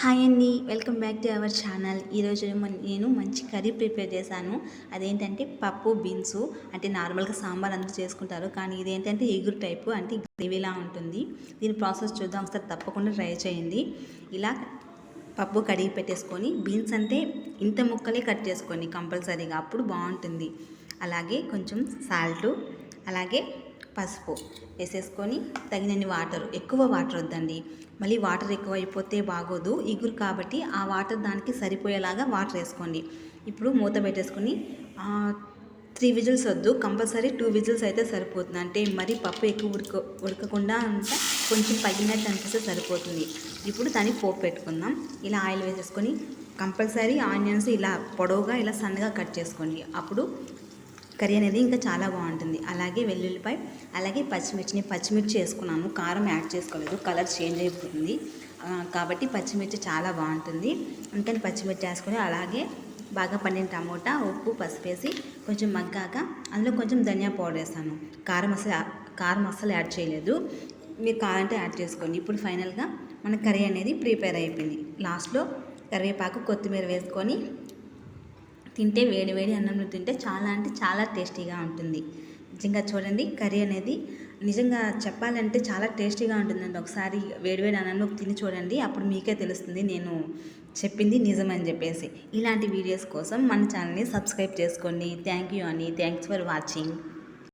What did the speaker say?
Hi అండి, welcome back to our channel. ఈరోజు నేను మంచి కర్రీ ప్రిపేర్ చేశాను. అదేంటంటే పప్పు బీన్స్. అంటే నార్మల్గా సాంబార్ అందరూ చేసుకుంటారు, కానీ ఇదేంటంటే ఎగురు టైపు, అంటే గ్రేవీలా ఉంటుంది. దీని ప్రాసెస్ చూద్దాం ఒకసారి, తప్పకుండా ట్రై చేయండి. ఇలా పప్పు కడిగి పెట్టేసుకొని, బీన్స్ అంటే ఇంత ముక్కలే కట్ చేసుకోండి కంపల్సరీగా, అప్పుడు బాగుంటుంది. అలాగే కొంచెం సాల్టు, అలాగే పసుపు వేసేసుకొని తగినన్ని వాటర్, ఎక్కువ వాటర్ వద్దండి, మళ్ళీ వాటర్ ఎక్కువ అయిపోతే బాగోదు, ఇగురు కాబట్టి ఆ వాటర్ దానికి సరిపోయేలాగా వాటర్ వేసుకోండి. ఇప్పుడు మూత పెట్టేసుకొని 3 విజిల్స్ వద్దు, కంపల్సరీ 2 విజిల్స్ అయితే సరిపోతుంది. అంటే మరీ పప్పు ఎక్కువ ఉడకకుండా అంతా కొంచెం పగిలినట్టు అనిపిస్తే సరిపోతుంది. ఇప్పుడు దాన్ని పోపు పెట్టుకుందాం. ఇలా ఆయిల్ వేసేసుకొని కంపల్సరీ ఆనియన్స్ ఇలా పొడవుగా ఇలా సన్నగా కట్ చేసుకోండి, అప్పుడు కర్రీ అనేది ఇంకా చాలా బాగుంటుంది. అలాగే వెల్లుల్లిపాయ, అలాగే పచ్చిమిర్చి వేసుకున్నాను, కారం యాడ్ చేసుకోలేదు, కలర్ చేంజ్ అయిపోతుంది కాబట్టి పచ్చిమిర్చి చాలా బాగుంటుంది, అందుకని పచ్చిమిర్చి వేసుకొని, అలాగే బాగా పండిన టమోటా, ఉప్పు, పసుపు వేసి కొంచెం మగ్గాక అందులో కొంచెం ధనియా పౌడర్ వేస్తాను. కారం అస్సలు యాడ్ చేయలేదు, మీరు కారం అంటే యాడ్ చేసుకోండి. ఇప్పుడు ఫైనల్గా మన కర్రీ అనేది ప్రిపేర్ అయిపోయింది. లాస్ట్లో కరివేపాకు, కొత్తిమీర వేసుకొని తింటే, వేడి వేడి అన్నంలో తింటే చాలా అంటే చాలా టేస్టీగా ఉంటుంది. నిజంగా చూడండి, కర్రీ అనేది నిజంగా చెప్పాలంటే చాలా టేస్టీగా ఉంటుందండి. ఒకసారి వేడివేడి అన్నంలో తిని చూడండి, అప్పుడు మీకే తెలుస్తుంది నేను చెప్పింది నిజమని చెప్పేసి. ఇలాంటి వీడియోస్ కోసం మన ఛానల్ని సబ్స్క్రైబ్ చేసుకోండి. థ్యాంక్ యూ అండి, థ్యాంక్స్ ఫర్ వాచింగ్.